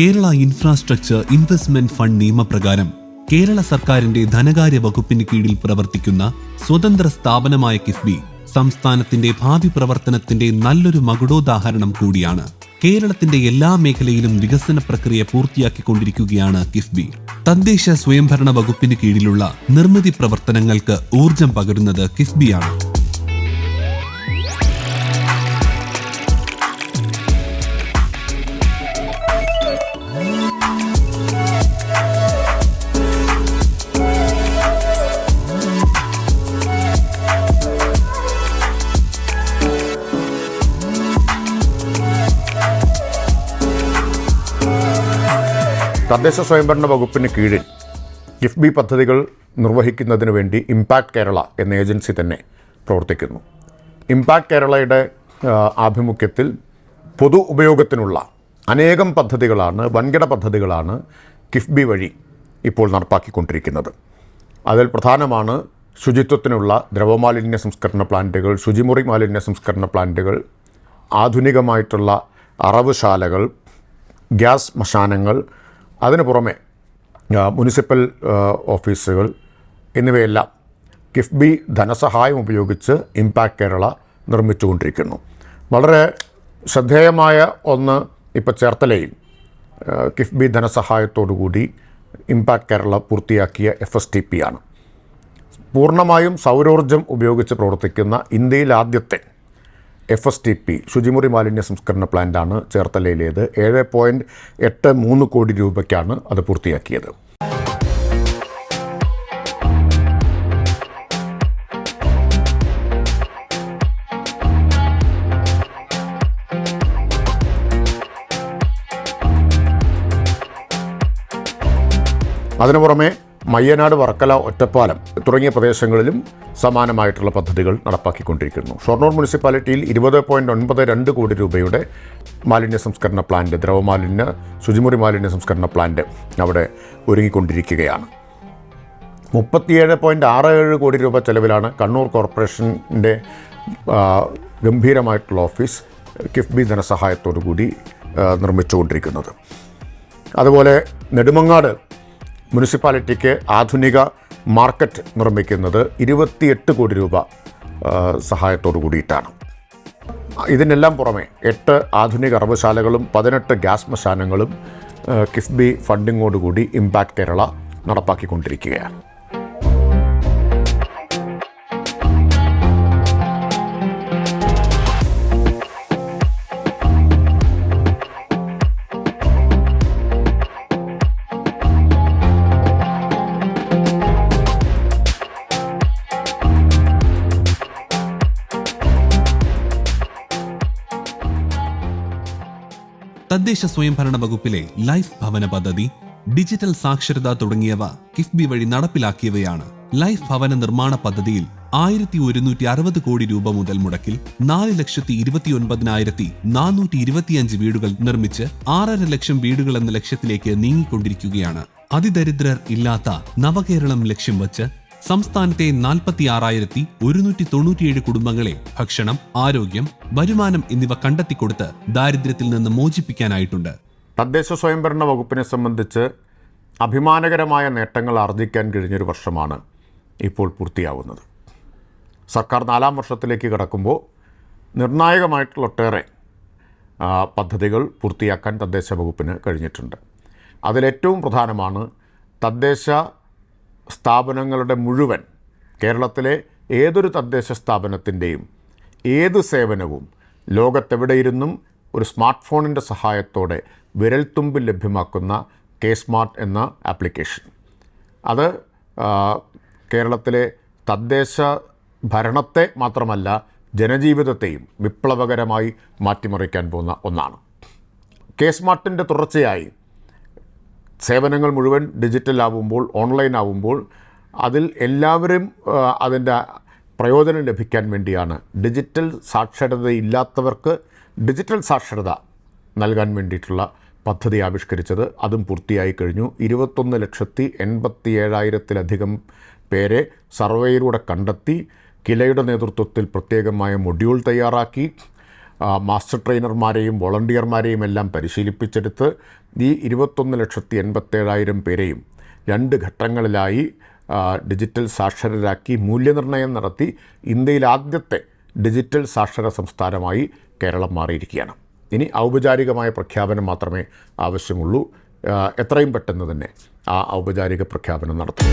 Kerala infrastructure investment fund നിയമപ്രകാരം കേരള സർക്കാരിന്റെ ധനകാര്യ വകുപ്പിന് കീഴിൽ പ്രവർത്തിക്കുന്ന സ്വതന്ത്ര സ്ഥാപനമായ കിഫ്ബി സംസ്ഥാനത്തിന്റെ ഭാവി പ്രവർത്തനത്തിന്റെ നല്ലൊരു മകുടോദാഹരണം കൂടിയാണ്. കേരളത്തിന്റെ എല്ലാ മേഖലയിലും വികസന പ്രക്രിയ പൂർത്തിയാക്കിക്കൊണ്ടിരിക്കുകയാണ് കിഫ്ബി. തദ്ദേശ സ്വയംഭരണ വകുപ്പിന് കീഴിലുള്ള നിർമ്മിതി പ്രവർത്തനങ്ങൾക്ക് ഊർജം പകരുന്നത് കിഫ്ബിയാണ്. തദ്ദേശ സ്വയംഭരണ വകുപ്പിന് കീഴിൽ കിഫ്ബി പദ്ധതികൾ നിർവഹിക്കുന്നതിന് വേണ്ടി ഇമ്പാക്ട് കേരള എന്ന ഏജൻസി തന്നെ പ്രവർത്തിക്കുന്നു. ഇമ്പാക്ട് കേരളയുടെ ആഭിമുഖ്യത്തിൽ പൊതു ഉപയോഗത്തിനുള്ള അനേകം പദ്ധതികളാണ്, വൻകിട പദ്ധതികളാണ് കിഫ്ബി വഴി ഇപ്പോൾ നടപ്പാക്കിക്കൊണ്ടിരിക്കുന്നത്. അതിൽ പ്രധാനമാണ് ശുചിത്വത്തിനുള്ള ദ്രവമാലിന്യ സംസ്കരണ പ്ലാന്റുകൾ, ശുചിമുറി മാലിന്യ സംസ്കരണ പ്ലാന്റുകൾ, ആധുനികമായിട്ടുള്ള അറവുശാലകൾ, ഗ്യാസ് ശ്മശാനങ്ങൾ, അതിനു പുറമെ മുനിസിപ്പൽ ഓഫീസുകൾ എന്നിവയെല്ലാം കിഫ്ബി ധനസഹായം ഉപയോഗിച്ച് ഇമ്പാക്ട് കേരള നിർമ്മിച്ചുകൊണ്ടിരിക്കുന്നു. വളരെ ശ്രദ്ധേയമായ ഒന്ന് ഇപ്പോൾ ചേർത്തലയിൽ കിഫ്ബി ധനസഹായത്തോടുകൂടി ഇമ്പാക്ട് കേരള പൂർത്തിയാക്കിയ FSTP ആണ്. പൂർണ്ണമായും സൗരോർജ്ജം ഉപയോഗിച്ച് പ്രവർത്തിക്കുന്ന ഇന്ത്യയിൽ ആദ്യത്തെ FSTP ശുചിമുറി മാലിന്യ സംസ്കരണ പ്ലാന്റാണ് ചേർത്തലയിലേത്. 7.83 കോടി രൂപയ്ക്കാണ് അത് പൂർത്തിയാക്കിയത്. അതിനു പുറമെ മയ്യനാട്, വർക്കല, ഒറ്റപ്പാലം തുടങ്ങിയ പ്രദേശങ്ങളിലും സമാനമായിട്ടുള്ള പദ്ധതികൾ നടപ്പാക്കിക്കൊണ്ടിരിക്കുന്നു. ഷൊർണൂർ മുനിസിപ്പാലിറ്റിയിൽ 20.92 കോടി രൂപയുടെ മാലിന്യ സംസ്കരണ പ്ലാന്റ്, ദ്രവമാലിന്യ ശുചിമുറി മാലിന്യ സംസ്കരണ പ്ലാന്റ് അവിടെ ഒരുങ്ങിക്കൊണ്ടിരിക്കുകയാണ്. 37.67 കോടി രൂപ ചെലവിലാണ് കണ്ണൂർ കോർപ്പറേഷൻ്റെ ഗംഭീരമായിട്ടുള്ള ഓഫീസ് കിഫ്ബി ധനസഹായത്തോടു കൂടി നിർമ്മിച്ചുകൊണ്ടിരിക്കുന്നത്. അതുപോലെ നെടുമങ്ങാട് മുനിസിപ്പാലിറ്റിക്ക് ആധുനിക മാർക്കറ്റ് നിർമ്മിക്കുന്നത് 28 കോടി രൂപ സഹായത്തോടു കൂടിയിട്ടാണ്. ഇതിനെല്ലാം പുറമെ 8 ആധുനിക അറവുശാലകളും 18 ഗ്യാസ് ശ്മശാനങ്ങളും കിഫ്ബി ഫണ്ടിങ്ങോടുകൂടി ഇമ്പാക്ട് കേരള നടപ്പാക്കിക്കൊണ്ടിരിക്കുകയാണ്. തദ്ദേശ സ്വയംഭരണ വകുപ്പിലെ ലൈഫ് ഭവന പദ്ധതി, ഡിജിറ്റൽ സാക്ഷരത തുടങ്ങിയവ കിഫ്ബി വഴി നടപ്പിലാക്കിയവയാണ്. ലൈഫ് ഭവന നിർമ്മാണ പദ്ധതിയിൽ 1160 കോടി രൂപ മുതൽ മുടക്കിൽ 4,29,425 വീടുകൾ നിർമ്മിച്ച് 6.5 ലക്ഷം വീടുകൾ എന്ന ലക്ഷ്യത്തിലേക്ക് നീങ്ങിക്കൊണ്ടിരിക്കുകയാണ്. അതിദരിദ്രർ ഇല്ലാത്ത നവകേരളം ലക്ഷ്യം വച്ച് സംസ്ഥാനത്തെ 46,197 കുടുംബങ്ങളെ ഭക്ഷണം, ആരോഗ്യം, വരുമാനം എന്നിവ കണ്ടെത്തിക്കൊടുത്ത് ദാരിദ്ര്യത്തിൽ നിന്ന് മോചിപ്പിക്കാനായിട്ടുണ്ട്. തദ്ദേശ സ്വയംഭരണ വകുപ്പിനെ സംബന്ധിച്ച് അഭിമാനകരമായ നേട്ടങ്ങൾ ആർജിക്കാൻ കഴിഞ്ഞൊരു വർഷമാണ് ഇപ്പോൾ പൂർത്തിയാവുന്നത്. സർക്കാർ 4ാം വർഷത്തിലേക്ക് കടക്കുമ്പോൾ നിർണായകമായിട്ടുള്ള ഒട്ടേറെ പദ്ധതികൾ പൂർത്തിയാക്കാൻ തദ്ദേശ വകുപ്പിന് കഴിഞ്ഞിട്ടുണ്ട്. അതിലേറ്റവും പ്രധാനമാണ് തദ്ദേശ സ്ഥാപനങ്ങളുടെ മുഴുവൻ, കേരളത്തിലെ ഏതൊരു തദ്ദേശ സ്ഥാപനത്തിൻ്റെയും ഏത് സേവനവും ലോകത്തെവിടെയിരുന്നും ഒരു സ്മാർട്ട് ഫോണിൻ്റെ സഹായത്തോടെ വിരൽത്തുമ്പിൽ ലഭ്യമാക്കുന്ന K-സ്മാർട്ട് എന്ന ആപ്ലിക്കേഷൻ. അത് കേരളത്തിലെ തദ്ദേശ ഭരണത്തെ മാത്രമല്ല ജനജീവിതത്തെയും വിപ്ലവകരമായി മാറ്റിമറിക്കാൻ പോകുന്ന ഒന്നാണ്. K-സ്മാർട്ടിൻ്റെ തുടർച്ചയായി സേവനങ്ങൾ മുഴുവൻ ഡിജിറ്റലാവുമ്പോൾ, ഓൺലൈൻ ആവുമ്പോൾ അതിൽ എല്ലാവരും അതിൻ്റെ പ്രയോജനം ലഭിക്കാൻ വേണ്ടിയാണ് ഡിജിറ്റൽ സാക്ഷരതയില്ലാത്തവർക്ക് ഡിജിറ്റൽ സാക്ഷരത നൽകാൻ വേണ്ടിയിട്ടുള്ള പദ്ധതി ആവിഷ്കരിച്ചത്. അതും പൂർത്തിയായി കഴിഞ്ഞു. 21,87,000-ത്തിലധികം പേരെ സർവേയിലൂടെ കണ്ടെത്തി കിലയുടെ നേതൃത്വത്തിൽ പ്രത്യേകമായ മൊഡ്യൂൾ തയ്യാറാക്കി മാസ്റ്റർ ട്രെയിനർമാരെയും വോളണ്ടിയർമാരെയും എല്ലാം പരിശീലിപ്പിച്ചെടുത്ത് ഈ 21,87,000 പേരെയും 2 ഘട്ടങ്ങളിലായി ഡിജിറ്റൽ സാക്ഷരരാക്കി മൂല്യനിർണ്ണയം നടത്തി ഇന്ത്യയിൽ ആദ്യത്തെ ഡിജിറ്റൽ സാക്ഷര സംസ്ഥാനമായി കേരളം മാറിയിരിക്കുകയാണ്. ഇനി ഔപചാരികമായ പ്രഖ്യാപനം മാത്രമേ ആവശ്യമുള്ളൂ. എത്രയും പെട്ടെന്ന് തന്നെ ആ ഔപചാരിക പ്രഖ്യാപനം നടത്തും.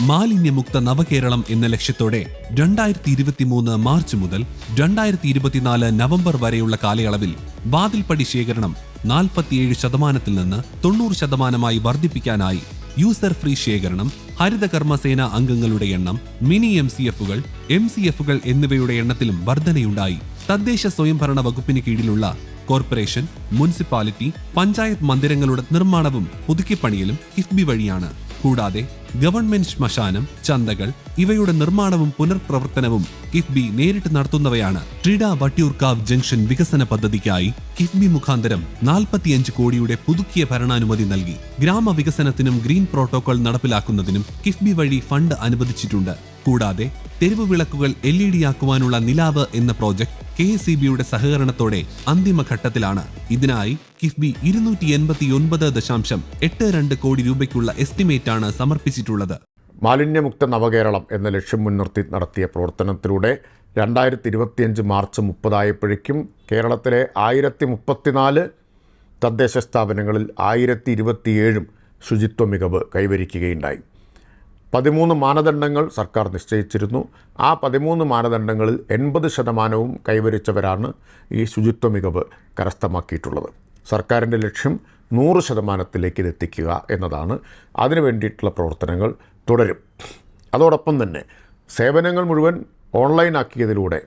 മാലിന്യമുക്ത നവകേരളം എന്ന ലക്ഷ്യത്തോടെ 2023 മാർച്ച് മുതൽ 2024 നവംബർ വരെയുള്ള കാലയളവിൽ വാതിൽപ്പടി ശേഖരണം 47% നിന്ന് 90% വർദ്ധിപ്പിക്കാനായി യൂസർ ഫ്രീ ശേഖരണം, ഹരിതകർമ്മസേന അംഗങ്ങളുടെ എണ്ണം, മിനി MCFകൾ എന്നിവയുടെ എണ്ണത്തിലും വർധനയുണ്ടായി. തദ്ദേശ സ്വയംഭരണ വകുപ്പിന് കീഴിലുള്ള കോർപ്പറേഷൻ, മുനിസിപ്പാലിറ്റി, പഞ്ചായത്ത് മന്ദിരങ്ങളുടെ നിർമ്മാണവും പുതുക്കിപ്പണിയലും കിഫ്ബി വഴിയാണ്. കൂടാതെ ഗവൺമെന്റ് ശ്മശാനം, ചന്തകൾ ഇവയുടെ നിർമ്മാണവും പുനർപ്രവർത്തനവും കിഫ്ബി നേരിട്ട് നടത്തുന്നവയാണ്. ട്രിഡ വട്ടിയൂർക്കാവ് ജംഗ്ഷൻ വികസന പദ്ധതിക്കായി കിഫ്ബി മുഖാന്തരം 45 കോടിയുടെ പുതുക്കിയ ഭരണാനുമതി നൽകി. ഗ്രാമവികസനത്തിനും ഗ്രീൻ പ്രോട്ടോകോൾ നടപ്പിലാക്കുന്നതിനും കിഫ്ബി വഴി ഫണ്ട് അനുവദിച്ചിട്ടുണ്ട്. കൂടാതെ തെരുവ് വിളക്കുകൾ LED ആക്കുവാനുള്ള നിലാവ് എന്ന പ്രോജക്ട് KSEBയുടെ സഹകരണത്തോടെ അന്തിമഘട്ടത്തിലാണ്. ഇതിനായി കിഫ്ബി 289.82 കോടി രൂപയ്ക്കുള്ള എസ്റ്റിമേറ്റാണ് സമർപ്പിച്ചിട്ടുള്ളത്. മാലിന്യമുക്ത നവകേരളം എന്ന ലക്ഷ്യം മുൻനിർത്തി നടത്തിയ പ്രവർത്തനത്തിലൂടെ 2025 മാർച്ച് 30 ആയപ്പോഴേക്കും കേരളത്തിലെ 1034 തദ്ദേശ സ്ഥാപനങ്ങളിൽ 1027 ശുചിത്വ മികവ് കൈവരിക്കുകയുണ്ടായി. 13 മാനദണ്ഡങ്ങൾ സർക്കാർ നിശ്ചയിച്ചിരുന്നു. ആ 13 മാനദണ്ഡങ്ങളിൽ 80% കൈവരിച്ചവരാണ് ഈ ശുചിത്വ മികവ് കരസ്ഥമാക്കിയിട്ടുള്ളത്. സർക്കാരിൻ്റെ ലക്ഷ്യം 100%ലേക്ക് എത്തിക്കുക എന്നതാണ്. അതിനു വേണ്ടിയിട്ടുള്ള പ്രവർത്തനങ്ങൾ തുടരും. അതോടൊപ്പം തന്നെ സേവനങ്ങൾ മുഴുവൻ ഓൺലൈനാക്കിയതിലൂടെ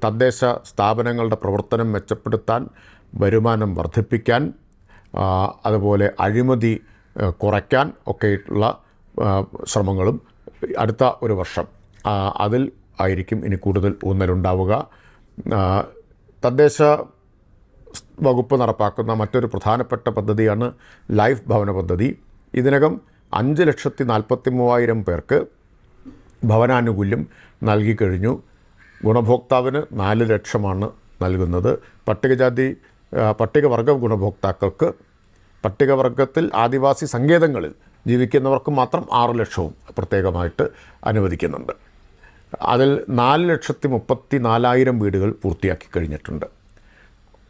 തദ്ദേശ സ്ഥാപനങ്ങളുടെ പ്രവർത്തനം മെച്ചപ്പെടുത്താൻ, വരുമാനം വർദ്ധിപ്പിക്കാൻ, അതുപോലെ അഴിമതി കുറയ്ക്കാൻ ഒക്കെയുള്ള ശ്രമങ്ങളും അടുത്ത ഒരു വർഷം അതിൽ ആയിരിക്കും ഇനി കൂടുതൽ ഊന്നലുണ്ടാവുക. തദ്ദേശ വകുപ്പ് നടപ്പാക്കുന്ന മറ്റൊരു പ്രധാനപ്പെട്ട പദ്ധതിയാണ് ലൈഫ് ഭവന പദ്ധതി. ഇതിനകം 5,43,000 പേർക്ക് ഭവനാനുകൂല്യം നൽകിക്കഴിഞ്ഞു. ഗുണഭോക്താവിന് 4 ലക്ഷമാണ് നൽകുന്നത്. പട്ടികവർഗ ഗുണഭോക്താക്കൾക്ക്, പട്ടികവർഗത്തിൽ ആദിവാസി സങ്കേതങ്ങളിൽ ജീവിക്കുന്നവർക്ക് മാത്രം 6 ലക്ഷവും പ്രത്യേകമായിട്ട് അനുവദിക്കുന്നുണ്ട്. അതിൽ 4,34,000 വീടുകൾ പൂർത്തിയാക്കി കഴിഞ്ഞിട്ടുണ്ട്.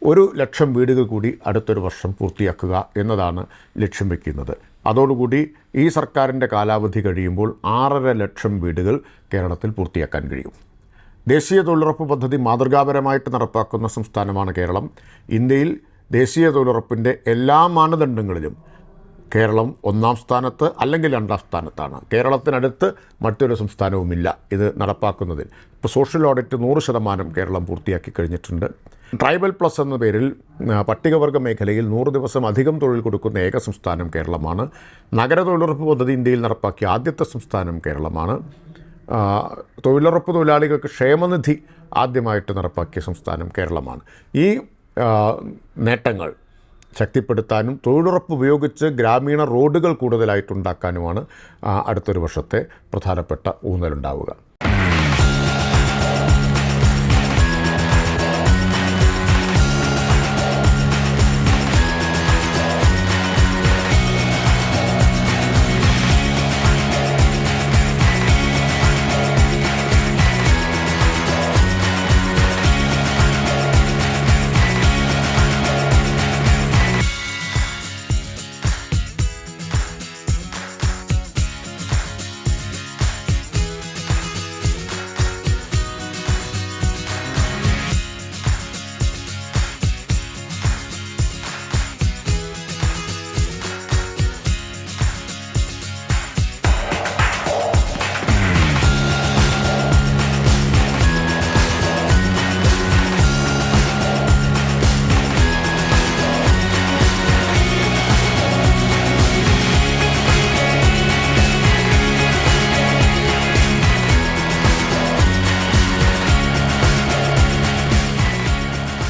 1 ലക്ഷം വീടുകൾ കൂടി അടുത്തൊരു വർഷം പൂർത്തിയാക്കുക എന്നതാണ് ലക്ഷ്യം വയ്ക്കുന്നത്. അതോടുകൂടി ഈ സർക്കാരിൻ്റെ കാലാവധി കഴിയുമ്പോൾ 6.5 ലക്ഷം വീടുകൾ കേരളത്തിൽ പൂർത്തിയാക്കാൻ കഴിയും. ദേശീയ തൊഴിലുറപ്പ് പദ്ധതി മാതൃകാപരമായിട്ട് നടപ്പാക്കുന്ന സംസ്ഥാനമാണ് കേരളം. ഇന്ത്യയിൽ ദേശീയ തൊഴിലുറപ്പിൻ്റെ എല്ലാ മാനദണ്ഡങ്ങളിലും കേരളം 1-ാം സ്ഥാനത്ത് അല്ലെങ്കിൽ 2-ാം സ്ഥാനത്താണ്. കേരളത്തിനടുത്ത് മറ്റൊരു സംസ്ഥാനവുമില്ല ഇത് നടപ്പാക്കുന്നതിൽ. ഇപ്പോൾ സോഷ്യൽ ഓഡിറ്റ് 100% കേരളം പൂർത്തിയാക്കി കഴിഞ്ഞിട്ടുണ്ട്. ട്രൈബൽ പ്ലസ് എന്ന പേരിൽ പട്ടികവർഗ മേഖലയിൽ 100 ദിവസം അധികം തൊഴിൽ കൊടുക്കുന്ന ഏക സംസ്ഥാനം കേരളമാണ്. നഗര തൊഴിലുറപ്പ് പദ്ധതി ഇന്ത്യയിൽ നടപ്പാക്കിയ ആദ്യത്തെ സംസ്ഥാനം കേരളമാണ്. തൊഴിലുറപ്പ് തൊഴിലാളികൾക്ക് ക്ഷേമനിധി ആദ്യമായിട്ട് നടപ്പാക്കിയ സംസ്ഥാനം കേരളമാണ്. ഈ നേട്ടങ്ങൾ ശക്തിപ്പെടുത്താനും തൊഴിലുറപ്പ് ഉപയോഗിച്ച് ഗ്രാമീണ റോഡുകൾ കൂടുതലായിട്ടുണ്ടാക്കാനുമാണ് അടുത്തൊരു വർഷത്തെ പ്രധാനപ്പെട്ട ഊന്നലുണ്ടാവുക.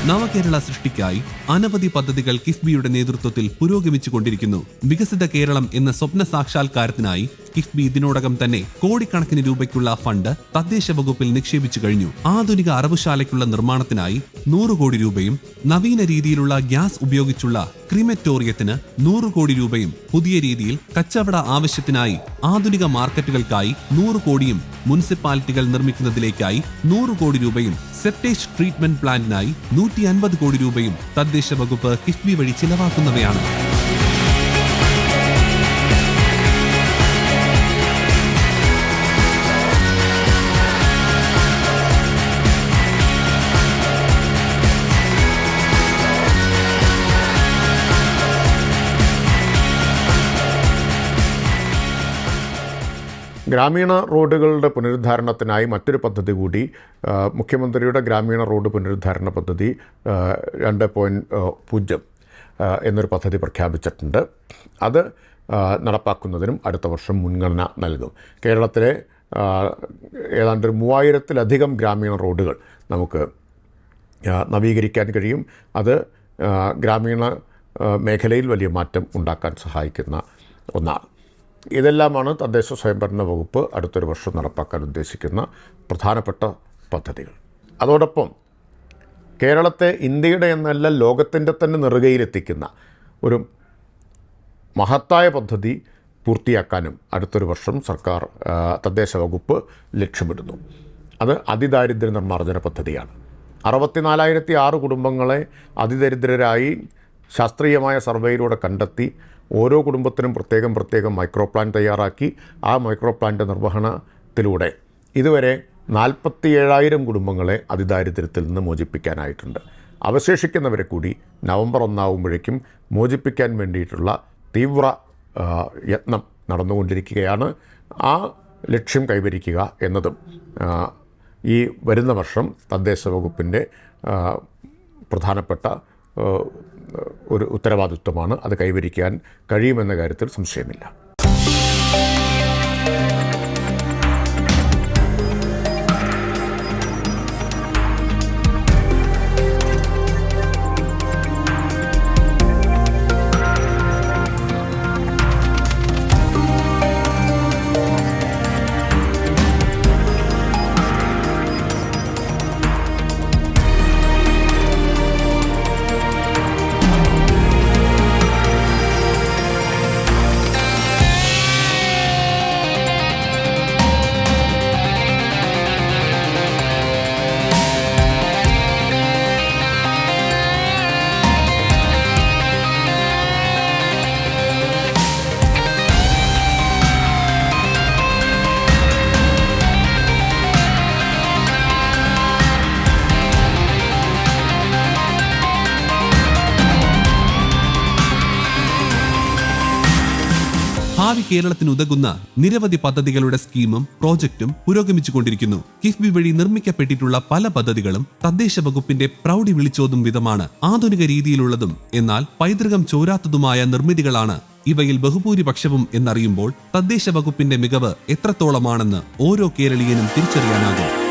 നവകേരള സൃഷ്ടിക്കായി അനവധി പദ്ധതികൾ കിഫ്ബിയുടെ നേതൃത്വത്തിൽ പുരോഗമിച്ചുകൊണ്ടിരിക്കുന്നു. വികസിത കേരളം എന്ന സ്വപ്ന സാക്ഷാത്കാരത്തിനായി കിഫ്ബി ഇതിനോടകം തന്നെ കോടിക്കണക്കിന് രൂപയ്ക്കുള്ള ഫണ്ട് തദ്ദേശ വകുപ്പിൽ നിക്ഷേപിച്ചു കഴിഞ്ഞു. ആധുനിക അറവുശാലയ്ക്കുള്ള നിർമ്മാണത്തിനായി 100 കോടി രൂപയും നവീന രീതിയിലുള്ള ഗ്യാസ് ഉപയോഗിച്ചുള്ള ക്രിമറ്റോറിയത്തിന് 100 കോടി രൂപയും പുതിയ രീതിയിൽ കച്ചവട ആവശ്യത്തിനായി ആധുനിക മാർക്കറ്റുകൾക്കായി 100 കോടിയും മുനിസിപ്പാലിറ്റികൾ നിർമ്മിക്കുന്നതിലേക്കായി 100 കോടി രൂപയും സെപ്റ്റേജ് ട്രീറ്റ്മെന്റ് പ്ലാന്റിനായി 150 കോടി രൂപയും തദ്ദേശ വകുപ്പ് കിഫ്ബി വഴി ചിലവാക്കുന്നവയാണ്. ഗ്രാമീണ റോഡുകളുടെ പുനരുദ്ധാരണത്തിനായി മറ്റൊരു പദ്ധതി കൂടി മുഖ്യമന്ത്രിയുടെ ഗ്രാമീണ റോഡ് പുനരുദ്ധാരണ പദ്ധതി 2.0 എന്നൊരു പദ്ധതി പ്രഖ്യാപിച്ചിട്ടുണ്ട്. അത് നടപ്പാക്കുന്നതിനും അടുത്ത വർഷം മുൻഗണന നൽകും. കേരളത്തിലെ ഏതാണ്ട് 3000-ലധികം ഗ്രാമീണ റോഡുകൾ നമുക്ക് നവീകരിക്കാൻ കഴിയും. അത് ഗ്രാമീണ മേഖലയിൽ വലിയ മാറ്റം ഉണ്ടാക്കാൻ സഹായിക്കുന്ന ഒന്നാണ്. ഇതെല്ലാമാണ് തദ്ദേശ സ്വയംഭരണ വകുപ്പ് അടുത്തൊരു വർഷം നടപ്പാക്കാൻ ഉദ്ദേശിക്കുന്ന പ്രധാനപ്പെട്ട പദ്ധതികൾ. അതോടൊപ്പം കേരളത്തെ ഇന്ത്യയുടെ എന്നല്ല ലോകത്തിൻ്റെ തന്നെ നെറുകയിലെത്തിക്കുന്ന ഒരു മഹത്തായ പദ്ധതി പൂർത്തിയാക്കാനും അടുത്തൊരു വർഷം സർക്കാർ തദ്ദേശ വകുപ്പ് ലക്ഷ്യമിടുന്നു. അത് അതിദാരിദ്ര്യ നിർമ്മാർജ്ജന പദ്ധതിയാണ്. 64,006 കുടുംബങ്ങളെ അതിദരിദ്രരായി ശാസ്ത്രീയമായ സർവേയിലൂടെ കണ്ടെത്തി ഓരോ കുടുംബത്തിനും പ്രത്യേകം മൈക്രോ പ്ലാൻ തയ്യാറാക്കി ആ മൈക്രോ പ്ലാൻ്റെ നിർവഹണത്തിലൂടെ ഇതുവരെ 47,000 കുടുംബങ്ങളെ അതിദാരിദ്ര്യത്തിൽ നിന്ന് മോചിപ്പിക്കാനായിട്ടുണ്ട്. അവശേഷിക്കുന്നവരെ കൂടി നവംബർ 1 ആകുമ്പോഴേക്കും മോചിപ്പിക്കാൻ വേണ്ടിയിട്ടുള്ള തീവ്ര യത്നം നടന്നുകൊണ്ടിരിക്കുകയാണ്. ആ ലക്ഷ്യം കൈവരിക്കുക എന്നതും ഈ വരുന്ന വർഷം തദ്ദേശ വകുപ്പിൻ്റെ പ്രധാനപ്പെട്ട ഒരു ഉത്തരവാദിത്വമാണ്. അത് കൈവരിക്കാൻ കഴിയുമെന്ന കാര്യത്തിൽ സംശയമില്ല. ഭാവി കേരളത്തിന് ഉതകുന്ന നിരവധി പദ്ധതികളുടെ സ്കീമും പ്രോജക്റ്റും പുരോഗമിച്ചുകൊണ്ടിരിക്കുന്നു. കിഫ്ബി വഴി നിർമ്മിക്കപ്പെട്ടിട്ടുള്ള പല പദ്ധതികളും തദ്ദേശ വകുപ്പിന്റെ പ്രൗഢി വിളിച്ചോതും വിധമാണ്. ആധുനിക രീതിയിലുള്ളതും എന്നാൽ പൈതൃകം ചോരാത്തതുമായ നിർമ്മിതികളാണ് ഇവയിൽ ബഹുഭൂരിപക്ഷവും എന്നറിയുമ്പോൾ തദ്ദേശ വകുപ്പിന്റെ മികവ് എത്രത്തോളമാണെന്ന് ഓരോ കേരളീയനും തിരിച്ചറിയാനാകും.